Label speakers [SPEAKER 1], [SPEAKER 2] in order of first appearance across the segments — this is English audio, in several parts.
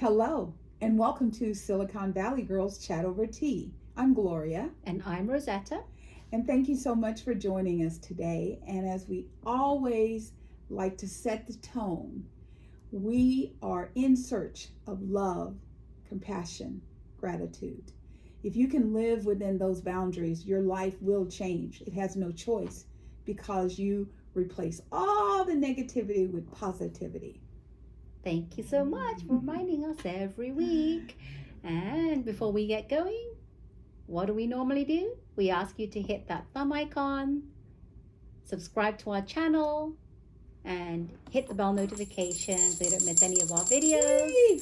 [SPEAKER 1] Hello, and welcome to Silicon Valley Girls Chat Over Tea. I'm Gloria.
[SPEAKER 2] And I'm Rosetta.
[SPEAKER 1] And thank you so much for joining us today. And as we always like to set the tone, we are in search of love, compassion, gratitude. If you can live within those boundaries, your life will change. It has no choice because you replace all the negativity with positivity.
[SPEAKER 2] Thank you so much for reminding us every week. And before we get going, what do we normally do? We ask you to hit that thumb icon, subscribe to our channel, and hit the bell notification so you don't miss any of our videos.
[SPEAKER 1] Yay!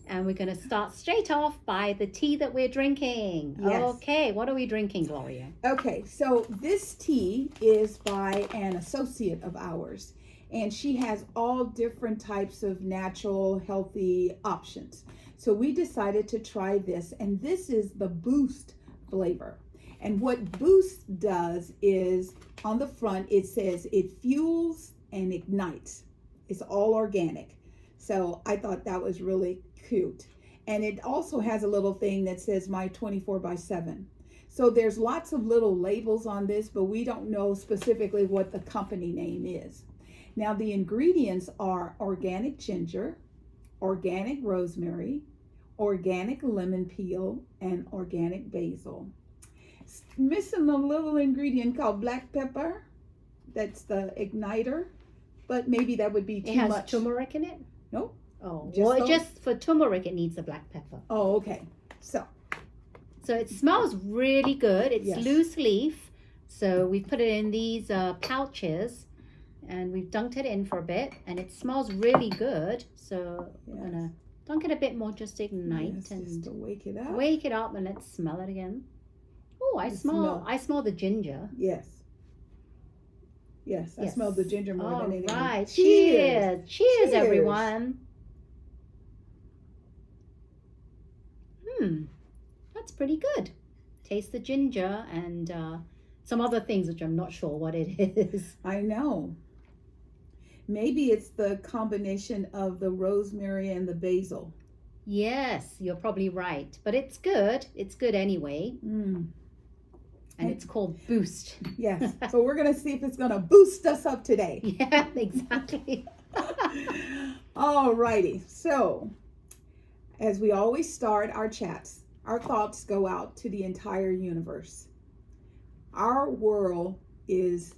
[SPEAKER 2] And we're going to start straight off by the tea that we're drinking.
[SPEAKER 1] Yes.
[SPEAKER 2] Okay, what are we drinking, Gloria?
[SPEAKER 1] Okay, so this tea is by an associate of ours, and she has all different types of natural, healthy options. So we decided to try this, and this is the Boost flavor. And what Boost does is on the front, it says it fuels and ignites. It's all organic. So I thought that was really cute. And it also has a little thing that says my 24/7. So there's lots of little labels on this, but we don't know specifically what the company name is. Now the ingredients are organic ginger, organic rosemary, organic lemon peel, and organic basil. Missing a little ingredient called black pepper. That's the igniter, but maybe that would be too
[SPEAKER 2] It has
[SPEAKER 1] much.
[SPEAKER 2] turmeric in it?
[SPEAKER 1] Nope.
[SPEAKER 2] Oh,
[SPEAKER 1] Just
[SPEAKER 2] well,
[SPEAKER 1] those?
[SPEAKER 2] just for turmeric, it needs a black pepper.
[SPEAKER 1] Oh, okay. So
[SPEAKER 2] it smells really good. It's
[SPEAKER 1] Yes.
[SPEAKER 2] loose leaf. So we put it in these pouches and we've dunked it in for a bit and it smells really good. So
[SPEAKER 1] Yes.
[SPEAKER 2] I'm going to dunk it a bit more just to ignite
[SPEAKER 1] yes,
[SPEAKER 2] and
[SPEAKER 1] just to wake it up.
[SPEAKER 2] wake it up and let's smell it again. Oh, I smell the ginger.
[SPEAKER 1] Yes. Yes, I
[SPEAKER 2] Yes.
[SPEAKER 1] smell the ginger more
[SPEAKER 2] All
[SPEAKER 1] than anything.
[SPEAKER 2] right. Cheers. Cheers, everyone. That's pretty good. Taste the ginger and some other things which I'm not sure what it is.
[SPEAKER 1] I know. Maybe it's the combination of the rosemary and the basil.
[SPEAKER 2] Yes, you're probably right. But it's good. It's good anyway. And it's called Boost.
[SPEAKER 1] Yes. So we're going to see if it's going to boost us up today.
[SPEAKER 2] Yeah, exactly.
[SPEAKER 1] All righty. So as we always start our chats, our thoughts go out to the entire universe. Our world is,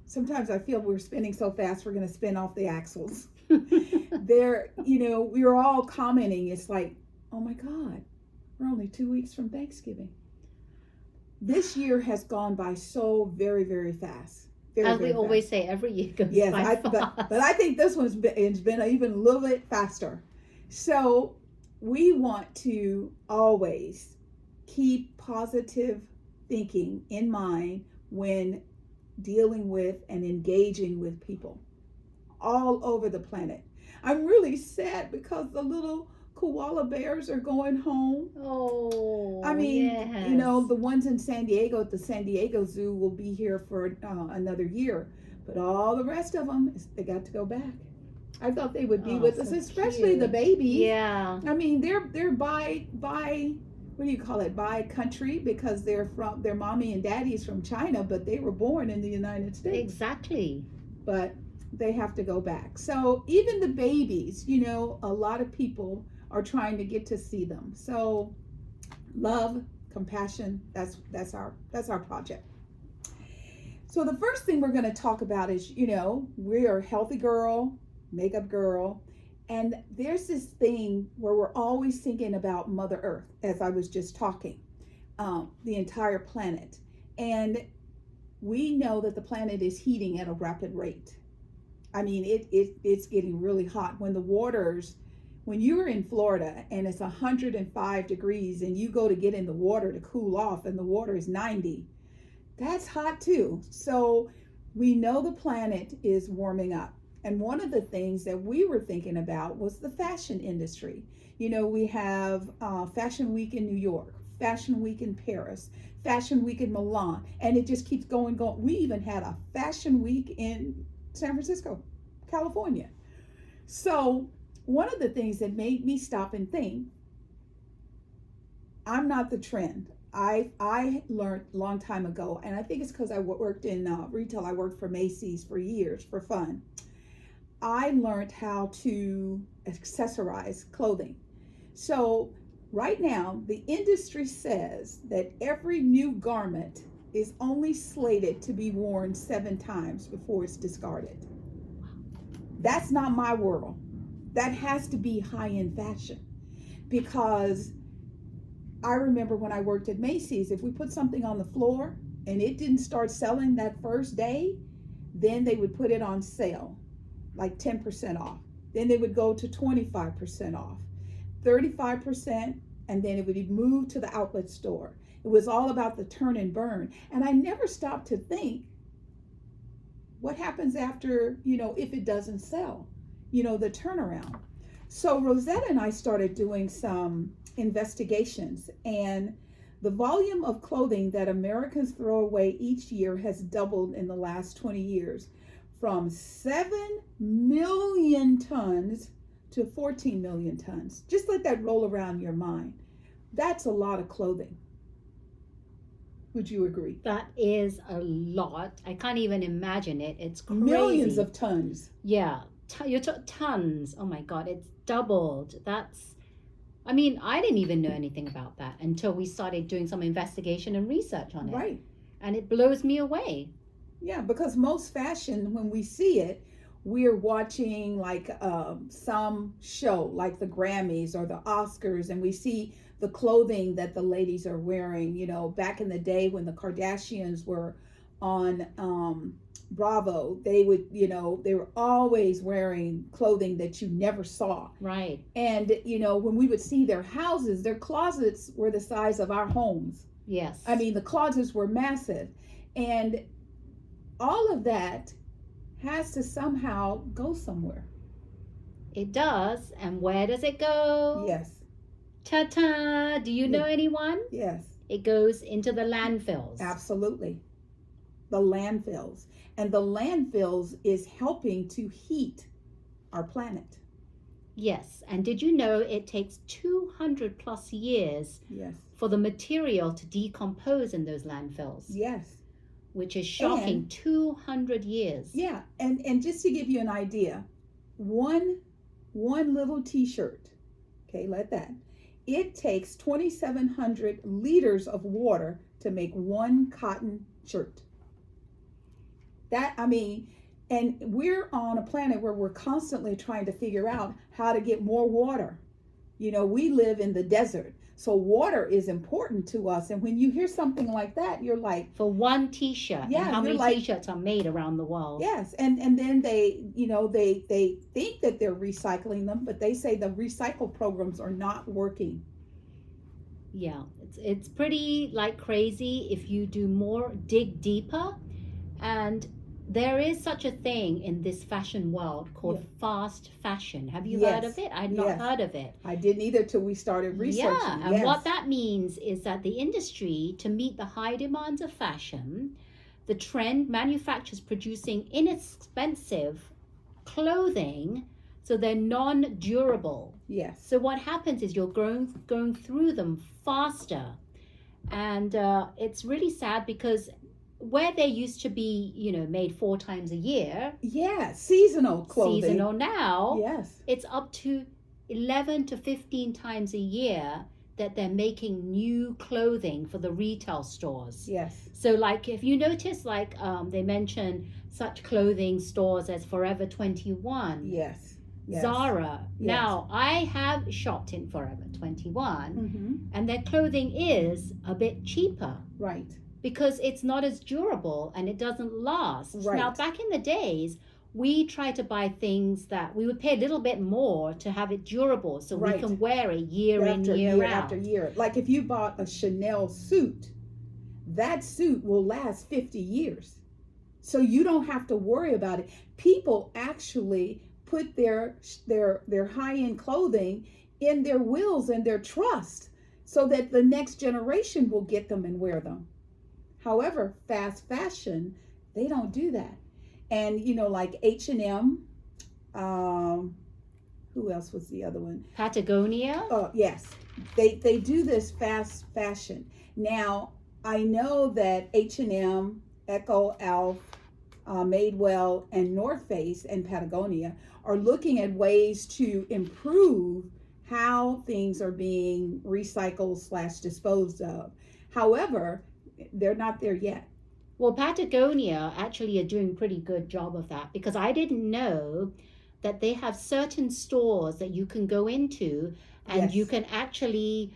[SPEAKER 1] sometimes I feel we're spinning so fast we're going to spin off the axles. We're all commenting. It's like, oh my God, we're only 2 weeks from Thanksgiving. This year has gone by so very, very fast.
[SPEAKER 2] As we always say, every year goes by fast.
[SPEAKER 1] But I think this one's been even a little bit faster. So we want to always keep positive thinking in mind when dealing with and engaging with people all over the planet. I'm really sad because the little koala bears are going home.
[SPEAKER 2] Oh,
[SPEAKER 1] I mean,
[SPEAKER 2] yes.
[SPEAKER 1] the ones in San Diego at the San Diego Zoo will be here for another year, but all the rest of them, they got to go back. I thought they would be with us,
[SPEAKER 2] so
[SPEAKER 1] especially
[SPEAKER 2] cute.
[SPEAKER 1] the babies.
[SPEAKER 2] Yeah.
[SPEAKER 1] I mean, they're by what do you call it? By country, because their mommy and daddy's from China, but they were born in the United States.
[SPEAKER 2] Exactly.
[SPEAKER 1] But they have to go back. So even the babies, a lot of people are trying to get to see them. So love, compassion, that's our project. So the first thing we're going to talk about is, we are healthy girl, makeup girl, and there's this thing where we're always thinking about Mother Earth, as I was just talking, the entire planet. And we know that the planet is heating at a rapid rate. I mean, it's getting really hot. When you're in Florida and it's 105 degrees and you go to get in the water to cool off and the water is 90, that's hot too. So we know the planet is warming up. And one of the things that we were thinking about was the fashion industry. We have Fashion Week in New York, Fashion Week in Paris, Fashion Week in Milan, and it just keeps going. We even had a Fashion Week in San Francisco, California. So one of the things that made me stop and think, I'm not the trend. I learned a long time ago, and I think it's because I worked in retail. I worked for Macy's for years for fun. I learned how to accessorize clothing. So right now, the industry says that every new garment is only slated to be worn 7 times before it's discarded. That's not my world. That has to be high-end fashion, because I remember when I worked at Macy's, if we put something on the floor and it didn't start selling that first day, then they would put it on sale, like 10% off. Then they would go to 25% off, 35%, and then it would be moved to the outlet store. It was all about the turn and burn. And I never stopped to think, what happens after, if it doesn't sell, the turnaround. So Rosetta and I started doing some investigations, and the volume of clothing that Americans throw away each year has doubled in the last 20 years, from 7 million tons to 14 million tons. Just let that roll around your mind. That's a lot of clothing. Would you agree?
[SPEAKER 2] That is a lot. I can't even imagine it. It's crazy.
[SPEAKER 1] Millions of tons.
[SPEAKER 2] Yeah. You're talking tons. Oh my God, it's doubled. I didn't even know anything about that until we started doing some investigation and research on it.
[SPEAKER 1] Right.
[SPEAKER 2] And it blows me away.
[SPEAKER 1] Yeah, because most fashion, when we see it, we're watching like some show like the Grammys or the Oscars, and we see the clothing that the ladies are wearing. Back in the day when the Kardashians were on Bravo, they were always wearing clothing that you never saw.
[SPEAKER 2] Right.
[SPEAKER 1] And, when we would see their houses, their closets were the size of our homes.
[SPEAKER 2] Yes.
[SPEAKER 1] The closets were massive. And all of that has to somehow go somewhere.
[SPEAKER 2] It does. And where does it go?
[SPEAKER 1] Yes.
[SPEAKER 2] Ta-ta! Do you know anyone?
[SPEAKER 1] Yes.
[SPEAKER 2] It goes into the landfills.
[SPEAKER 1] Absolutely. The landfills. And the landfills is helping to heat our planet.
[SPEAKER 2] Yes. And did you know it takes 200 plus years
[SPEAKER 1] Yes.
[SPEAKER 2] for the material to decompose in those landfills?
[SPEAKER 1] Yes.
[SPEAKER 2] Which is shocking. 200 years.
[SPEAKER 1] Yeah. And just to give you an idea, one little t-shirt, okay, it takes 2,700 liters of water to make one cotton shirt. And we're on a planet where we're constantly trying to figure out how to get more water. We live in the desert, so water is important to us. And when you hear something like that, you're like,
[SPEAKER 2] for one t-shirt.
[SPEAKER 1] Yeah,
[SPEAKER 2] and how many
[SPEAKER 1] like,
[SPEAKER 2] t-shirts are made around the world?
[SPEAKER 1] Yes, and then they think that they're recycling them, but they say the recycle programs are not working.
[SPEAKER 2] Yeah, it's pretty crazy if you dig deeper. And there is such a thing in this fashion world called fast fashion. Have you heard of it? I had not heard of it.
[SPEAKER 1] I didn't either till we started researching.
[SPEAKER 2] Yeah, and what that means is that the industry, to meet the high demands of fashion, the trend manufacturers producing inexpensive clothing, so they're non-durable.
[SPEAKER 1] Yes.
[SPEAKER 2] So what happens is you're going through them faster. And it's really sad because where they used to be, made 4 times a year.
[SPEAKER 1] Yeah, seasonal clothing.
[SPEAKER 2] Seasonal now.
[SPEAKER 1] Yes.
[SPEAKER 2] It's up to 11 to 15 times a year that they're making new clothing for the retail stores.
[SPEAKER 1] Yes.
[SPEAKER 2] So if you notice, they mention such clothing stores as Forever 21.
[SPEAKER 1] Yes.
[SPEAKER 2] Zara.
[SPEAKER 1] Yes.
[SPEAKER 2] Now, I have shopped in Forever 21,
[SPEAKER 1] mm-hmm.
[SPEAKER 2] and their clothing is a bit cheaper.
[SPEAKER 1] Right.
[SPEAKER 2] Because it's not as durable and it doesn't last.
[SPEAKER 1] Right.
[SPEAKER 2] Now, back in the days, we tried to buy things that we would pay a little bit more to have it durable, so we can wear it year in, year out.
[SPEAKER 1] After year. Like if you bought a Chanel suit, that suit will last 50 years. So you don't have to worry about it. People actually put their high-end clothing in their wills and their trust so that the next generation will get them and wear them. However, fast fashion, they don't do that. And like H&M, Who else was the other one?
[SPEAKER 2] Patagonia.
[SPEAKER 1] Oh, yes. They do this fast fashion. Now, I know that H&M, Echo, Alf, Madewell, and North Face and Patagonia are looking at ways to improve how things are being recycled / disposed of. However, they're not there yet.
[SPEAKER 2] Well, Patagonia actually are doing a pretty good job of that, because I didn't know that they have certain stores that you can go into and
[SPEAKER 1] Yes.
[SPEAKER 2] you can actually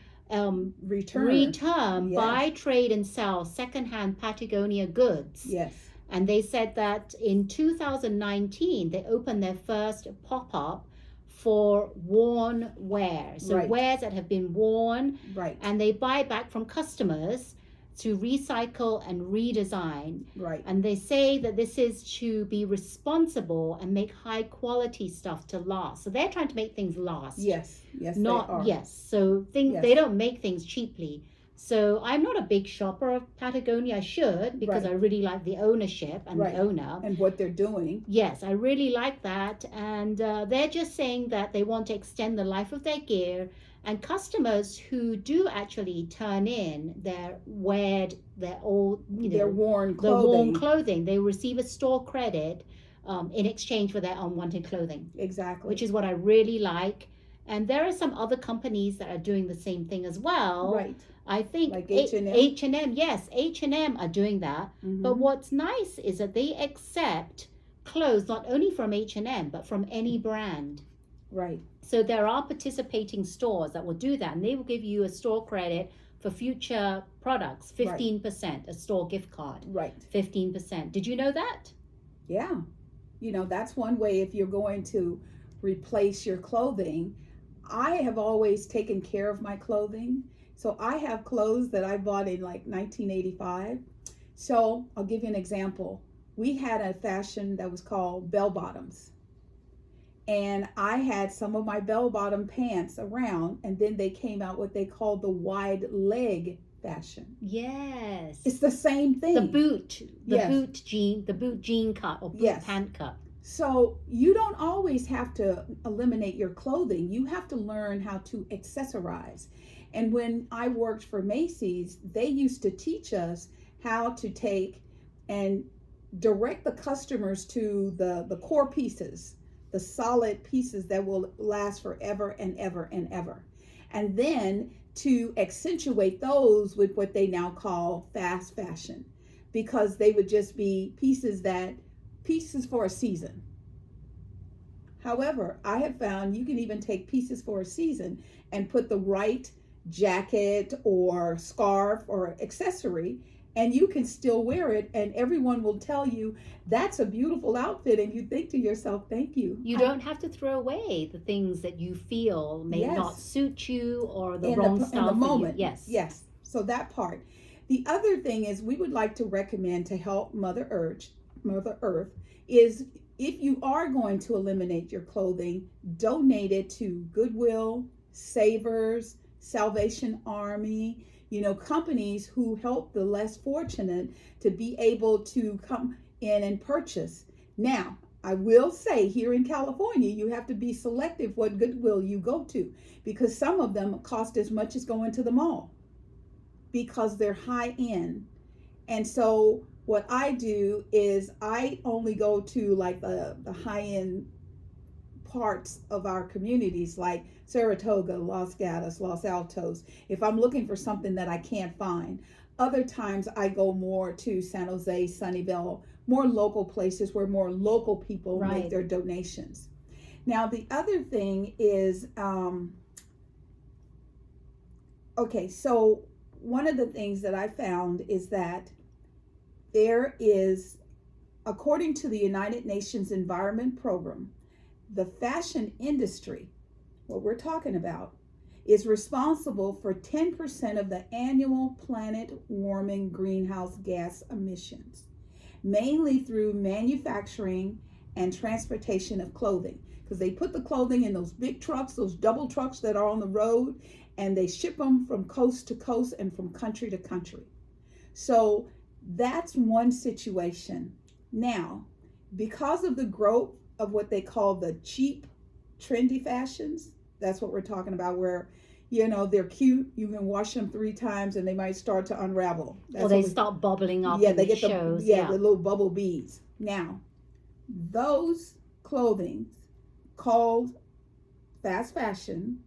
[SPEAKER 1] Return. Yes.
[SPEAKER 2] buy, trade, and sell secondhand Patagonia goods.
[SPEAKER 1] Yes.
[SPEAKER 2] And they said that in 2019, they opened their first pop-up for worn wear. So
[SPEAKER 1] Right.
[SPEAKER 2] wares that have been worn,
[SPEAKER 1] Right.
[SPEAKER 2] and they buy back from customers to recycle and redesign.
[SPEAKER 1] Right.
[SPEAKER 2] And they say that this is to be responsible and make high quality stuff to last. So they're trying to make things last.
[SPEAKER 1] Yes. Yes.
[SPEAKER 2] Not
[SPEAKER 1] they are.
[SPEAKER 2] yes. So things
[SPEAKER 1] Yes.
[SPEAKER 2] they don't make things cheaply. So I'm not a big shopper of Patagonia. I should, because
[SPEAKER 1] Right.
[SPEAKER 2] I really like the ownership and
[SPEAKER 1] Right.
[SPEAKER 2] the owner.
[SPEAKER 1] And what they're doing.
[SPEAKER 2] Yes, I really like that. And they're just saying that they want to extend the life of their gear. And customers who do actually turn in their their old,
[SPEAKER 1] Their worn
[SPEAKER 2] their worn
[SPEAKER 1] clothing.
[SPEAKER 2] clothing, they receive a store credit in exchange for their unwanted clothing,
[SPEAKER 1] Exactly.
[SPEAKER 2] which is what I really like. And there are some other companies that are doing the same thing as well.
[SPEAKER 1] Right.
[SPEAKER 2] I think
[SPEAKER 1] Like H&M?
[SPEAKER 2] H&M, yes, H&M are doing that.
[SPEAKER 1] Mhm.
[SPEAKER 2] But what's nice is that they accept clothes not only from H&M, but from any brand.
[SPEAKER 1] Right.
[SPEAKER 2] So there are participating stores that will do that, and they will give you a store credit for future products, 15%, a store gift card,
[SPEAKER 1] Right.
[SPEAKER 2] 15%. Did you know that?
[SPEAKER 1] Yeah. That's one way if you're going to replace your clothing. I have always taken care of my clothing. So I have clothes that I bought in like 1985. So I'll give you an example. We had a fashion that was called bell bottoms. And I had some of my bell bottom pants around, and then they came out what they called the wide leg fashion.
[SPEAKER 2] Yes.
[SPEAKER 1] It's the same thing.
[SPEAKER 2] The boot
[SPEAKER 1] Yes.
[SPEAKER 2] boot jean cut or boot
[SPEAKER 1] Yes.
[SPEAKER 2] pant cut.
[SPEAKER 1] So you don't always have to eliminate your clothing. You have to learn how to accessorize. And when I worked for Macy's, they used to teach us how to take and direct the customers to the core pieces, the solid pieces that will last forever and ever and ever. And then to accentuate those with what they now call fast fashion, because they would just be pieces for a season. However, I have found you can even take pieces for a season and put the right jacket or scarf or accessory, and you can still wear it, and everyone will tell you that's a beautiful outfit, and you think to yourself, thank you.
[SPEAKER 2] You don't have to throw away the things that you feel may
[SPEAKER 1] Yes.
[SPEAKER 2] not suit you or the
[SPEAKER 1] in
[SPEAKER 2] wrong
[SPEAKER 1] the,
[SPEAKER 2] style
[SPEAKER 1] in the
[SPEAKER 2] for
[SPEAKER 1] moment.
[SPEAKER 2] you. Yes.
[SPEAKER 1] Yes. So that part. The other thing is we would like to recommend to help Mother Earth is if you are going to eliminate your clothing, donate it to Goodwill, Savers, Salvation Army, companies who help the less fortunate to be able to come in and purchase. Now, I will say here in California, you have to be selective what Goodwill you go to, because some of them cost as much as going to the mall because they're high end. And so what I do is I only go to like the high end parts of our communities, like Saratoga, Los Gatos, Los Altos, if I'm looking for something that I can't find. Other times I go more to San Jose, Sunnyvale, more local places where more local people make their donations. Now, the other thing is, so one of the things that I found is that there is, according to the United Nations Environment Program, the fashion industry, what we're talking about, is responsible for 10% of the annual planet warming greenhouse gas emissions, mainly through manufacturing and transportation of clothing. Because they put the clothing in those big trucks, those double trucks that are on the road, and they ship them from coast to coast and from country to country. So that's one situation. Now, because of the growth of what they call the cheap trendy fashions. That's what we're talking about, where they're cute. You can wash them 3 times and they might start to unravel.
[SPEAKER 2] Or they start bubbling up.
[SPEAKER 1] Yeah,
[SPEAKER 2] and
[SPEAKER 1] they
[SPEAKER 2] it
[SPEAKER 1] get
[SPEAKER 2] shows.
[SPEAKER 1] the little bubble beads. Now, those clothing called fast fashion,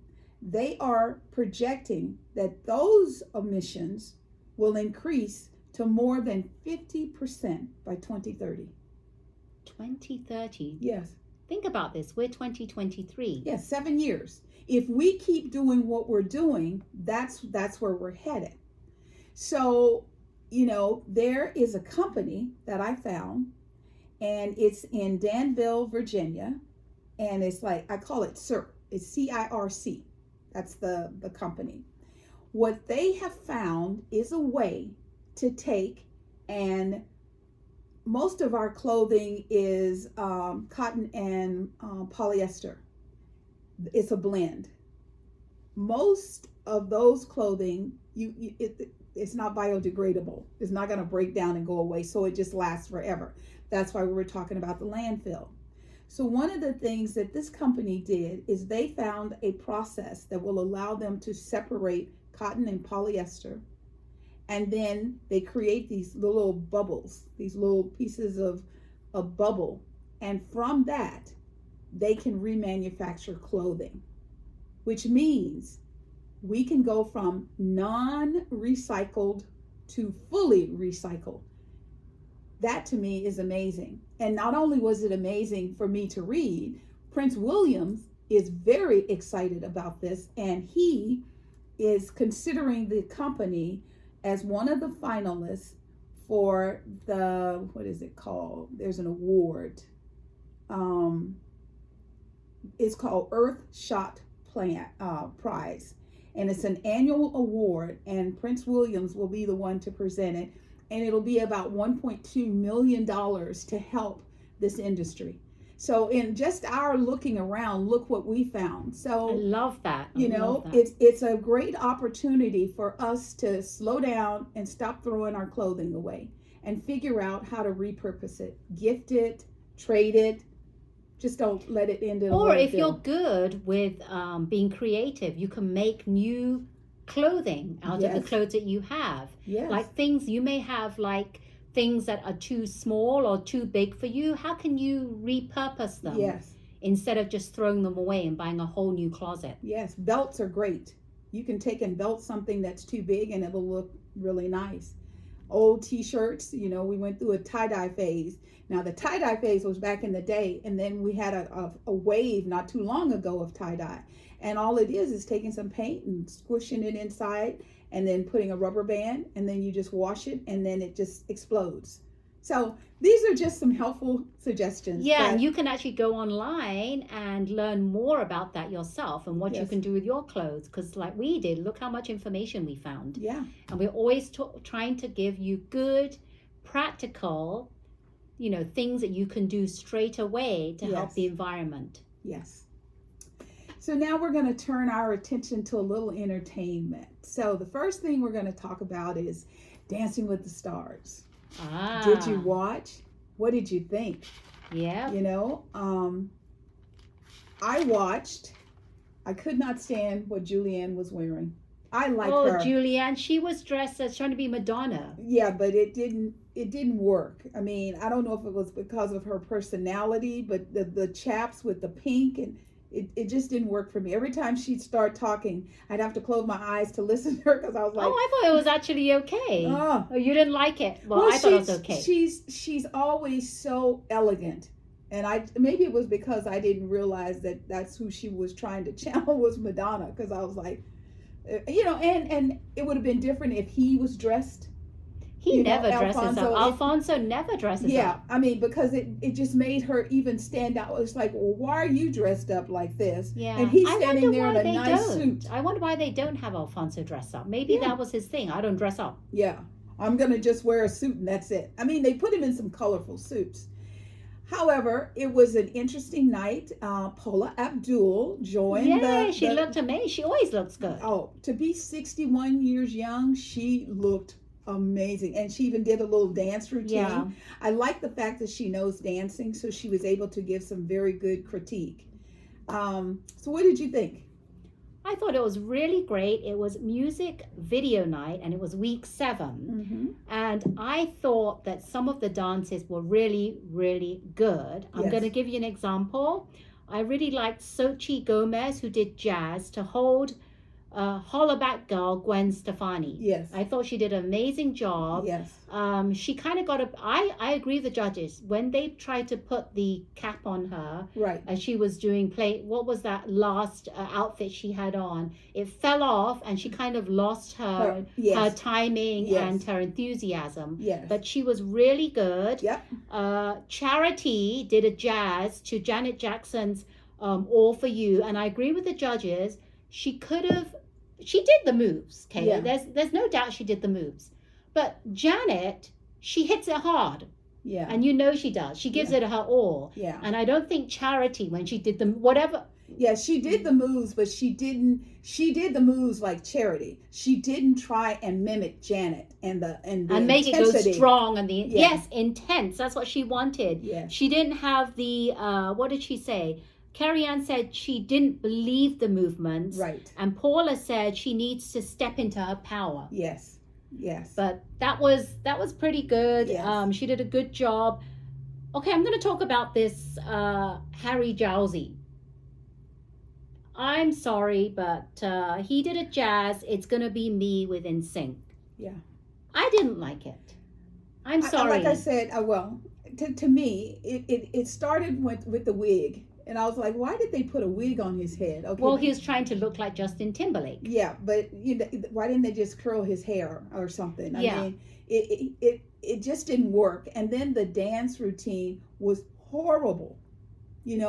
[SPEAKER 1] they are projecting that those emissions will increase to more than 50% by 2030.
[SPEAKER 2] 2030.
[SPEAKER 1] Yes.
[SPEAKER 2] Think about this. We're 2023.
[SPEAKER 1] Yes, 7 years. If we keep doing what we're doing, that's where we're headed. So, there is a company that I found, and it's in Danville, Virginia, and it's like, I call it CIRC. It's CIRC. That's the company. What they have found is a way to take, and most of our clothing is cotton and polyester. It's a blend. Most of those clothing, it's not biodegradable. It's not going to break down and go away, so it just lasts forever. That's why we were talking about the landfill. So one of the things that this company did is they found a process that will allow them to separate cotton and polyester, and then they create these little bubbles, these little pieces of bubble, and from that they can remanufacture clothing, which means we can go from non-recycled to fully recycled. That to me is amazing. And not only was it amazing for me to read, Prince Williams is very excited about this, and he is considering the company as one of the finalists for the, what is it called? There's an award. It's called Earth Shot Prize, and it's an annual award, and Prince Williams will be the one to present it, and it'll be about $1.2 million to help this industry. So in just our looking around, look what we found. So
[SPEAKER 2] I love that.
[SPEAKER 1] It's a great opportunity for us to slow down and stop throwing our clothing away and figure out how to repurpose it, gift it, trade it. Just don't let it end in a landfill.
[SPEAKER 2] Or if you're good with being creative, you can make new clothing out of the clothes that you have.
[SPEAKER 1] Yes.
[SPEAKER 2] Like things you may have, like things that are too small or too big for you. How can you repurpose them?
[SPEAKER 1] Yes.
[SPEAKER 2] Instead of just throwing them away and buying a whole new closet.
[SPEAKER 1] Yes, belts are great. You can take and belt something that's too big and it'll look really nice. Old t-shirts, we went through a tie-dye phase. Now the tie-dye phase was back in the day, and then we had a wave not too long ago of tie-dye. And all it is taking some paint and squishing it inside and then putting a rubber band, and then you just wash it and then it just explodes. So these are just some helpful suggestions.
[SPEAKER 2] Yeah, and you can actually go online and learn more about that yourself and what you can do with your clothes. Because like we did, look how much information we found.
[SPEAKER 1] Yeah.
[SPEAKER 2] And we're always trying to give you good, practical, things that you can do straight away to help the environment.
[SPEAKER 1] Yes. So now we're going to turn our attention to a little entertainment. So the first thing we're going to talk about is Dancing with the Stars.
[SPEAKER 2] Ah.
[SPEAKER 1] Did you watch? What did you think?
[SPEAKER 2] Yeah.
[SPEAKER 1] I watched. I could not stand what Julianne was wearing. I like her.
[SPEAKER 2] Oh, Julianne, she was dressed as trying to be Madonna.
[SPEAKER 1] Yeah, but it didn't work. I mean, I don't know if it was because of her personality, but the chaps with the pink, and it just didn't work for me. Every time she'd start talking, I'd have to close my eyes to listen to her because I was like,
[SPEAKER 2] oh, I thought it was actually okay. Oh, you didn't like it. Well, I thought it was okay.
[SPEAKER 1] She's always so elegant. And maybe it was because I didn't realize that that's who she was trying to channel was Madonna, because I was like, and it would have been different if he was dressed.
[SPEAKER 2] He never dresses up. Alfonso never dresses up.
[SPEAKER 1] Yeah, I mean, because it just made her even stand out. It's like, well, why are you dressed up like this?
[SPEAKER 2] Yeah.
[SPEAKER 1] And he's standing there in a nice suit.
[SPEAKER 2] I wonder why they don't have Alfonso dress up. Maybe that was his thing. I don't dress up.
[SPEAKER 1] Yeah, I'm going to just wear a suit and that's it. I mean, they put him in some colorful suits. However, it was an interesting night. Paula Abdul joined.
[SPEAKER 2] Yeah, she looked amazing. She always looks good.
[SPEAKER 1] Oh, to be 61 years young, she looked amazing. And she even did a little dance routine.
[SPEAKER 2] Yeah.
[SPEAKER 1] I like the fact that she knows dancing, so she was able to give some very good critique. So what did you think?
[SPEAKER 2] I thought it was really great. It was music video night and it was week 7.
[SPEAKER 1] Mm-hmm.
[SPEAKER 2] And I thought that some of the dances were really, really good. I'm
[SPEAKER 1] Yes.
[SPEAKER 2] going to give you an example. I really liked Sochi Gomez, who did jazz, to hold hollaback girl Gwen Stefani.
[SPEAKER 1] Yes.
[SPEAKER 2] I thought she did an amazing job.
[SPEAKER 1] Yes.
[SPEAKER 2] She kind of got a. I agree with the judges when they tried to put the cap on her
[SPEAKER 1] Right.
[SPEAKER 2] as she was doing play. What was that last outfit she had on? It fell off, and she kind of lost her
[SPEAKER 1] Yes.
[SPEAKER 2] her timing
[SPEAKER 1] Yes.
[SPEAKER 2] and her enthusiasm.
[SPEAKER 1] Yes.
[SPEAKER 2] But she was really good.
[SPEAKER 1] Yep.
[SPEAKER 2] Charity did a jazz to Janet Jackson's "All for You," and I agree with the judges. She could have. She did the moves, okay?
[SPEAKER 1] Yeah.
[SPEAKER 2] There's no doubt she did the moves. But Janet, she hits it hard.
[SPEAKER 1] Yeah.
[SPEAKER 2] And you know she does. She gives it her all.
[SPEAKER 1] Yeah.
[SPEAKER 2] And I don't think Charity, when she did the whatever.
[SPEAKER 1] Yeah, she did the moves, but she did the moves like Charity. She didn't try and mimic Janet and the
[SPEAKER 2] make
[SPEAKER 1] intensity.
[SPEAKER 2] it go strong and the
[SPEAKER 1] Yeah.
[SPEAKER 2] yes, intense. That's what she wanted.
[SPEAKER 1] Yes.
[SPEAKER 2] She didn't have the what did she say? Carrie Ann said she didn't believe the movements.
[SPEAKER 1] Right.
[SPEAKER 2] And Paula said she needs to step into her power.
[SPEAKER 1] Yes. Yes.
[SPEAKER 2] But that was pretty good.
[SPEAKER 1] Yes.
[SPEAKER 2] She did a good job. Okay, I'm going to talk about this Harry Jowsey. I'm sorry, but he did a jazz. It's going to be me with NSYNC.
[SPEAKER 1] Yeah.
[SPEAKER 2] I didn't like it. I'm sorry.
[SPEAKER 1] Like I said, well, to me, it started with the wig. And I was like, why did they put a wig on his head? Okay.
[SPEAKER 2] Well, he was trying to look like Justin Timberlake.
[SPEAKER 1] Yeah, but why didn't they just curl his hair or something? I mean, it just didn't work. And then the dance routine was horrible. He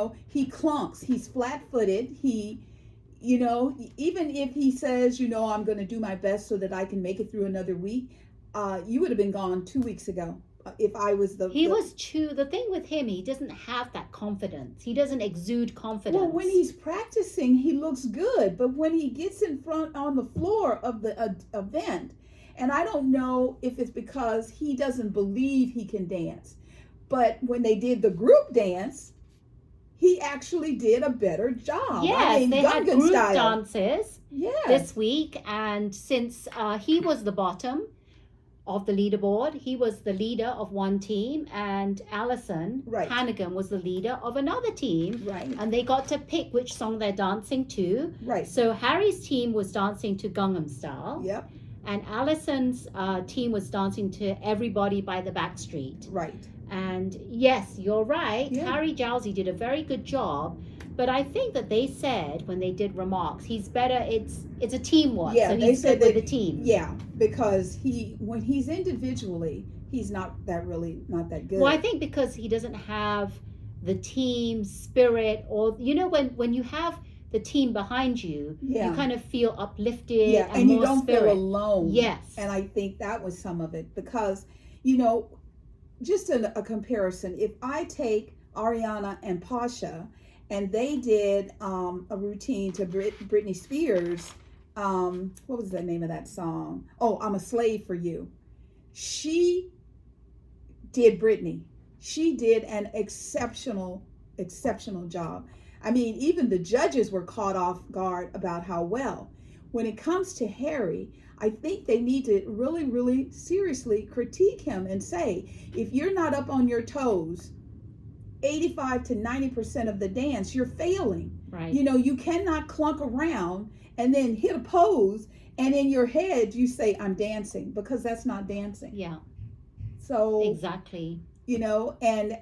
[SPEAKER 1] clunks. He's flat-footed. He, even if he says, I'm going to do my best so that I can make it through another week, you would have been gone 2 weeks ago. If I was the
[SPEAKER 2] thing with him, he doesn't have that confidence. He doesn't exude confidence.
[SPEAKER 1] Well, when he's practicing, he looks good, but when he gets in front on the floor of the event, and I don't know if it's because he doesn't believe he can dance, but when they did the group dance, he actually did a better job.
[SPEAKER 2] Yes, they had group
[SPEAKER 1] style.
[SPEAKER 2] dances
[SPEAKER 1] Yes.
[SPEAKER 2] this week, and since he was the bottom of the leaderboard, he was the leader of one team, and Alison Hannigan was the leader of another team.
[SPEAKER 1] Right.
[SPEAKER 2] And they got to pick which song they're dancing to.
[SPEAKER 1] Right.
[SPEAKER 2] So Harry's team was dancing to Gangnam Style.
[SPEAKER 1] Yep.
[SPEAKER 2] And Alison's team was dancing to Everybody by the Backstreet.
[SPEAKER 1] Right.
[SPEAKER 2] And yes, you're right.
[SPEAKER 1] Yeah.
[SPEAKER 2] Harry Jowsey did a very good job. But I think that they said when they did remarks, he's better. It's a teamwork.
[SPEAKER 1] Yeah,
[SPEAKER 2] so
[SPEAKER 1] they
[SPEAKER 2] he's
[SPEAKER 1] said
[SPEAKER 2] good with
[SPEAKER 1] that,
[SPEAKER 2] the team.
[SPEAKER 1] Yeah, because when he's individually, he's not that good.
[SPEAKER 2] Well, I think because he doesn't have the team spirit, or when you have the team behind you,
[SPEAKER 1] Yeah.
[SPEAKER 2] you kind of feel uplifted.
[SPEAKER 1] Yeah, and you
[SPEAKER 2] more
[SPEAKER 1] don't
[SPEAKER 2] spirit.
[SPEAKER 1] feel alone.
[SPEAKER 2] Yes.
[SPEAKER 1] And I think that was some of it because, just a comparison. If I take Ariana and Pasha, and they did a routine to Britney Spears. What was the name of that song? Oh, I'm a Slave for You. She did Britney. She did an exceptional job. I mean, even the judges were caught off guard about how well. When it comes to Harry, I think they need to really, really seriously critique him and say, if you're not up on your toes 85 to 90% of the dance, you're failing.
[SPEAKER 2] Right.
[SPEAKER 1] You cannot clunk around and then hit a pose and in your head you say, I'm dancing, because that's not dancing.
[SPEAKER 2] Yeah.
[SPEAKER 1] So
[SPEAKER 2] exactly.
[SPEAKER 1] And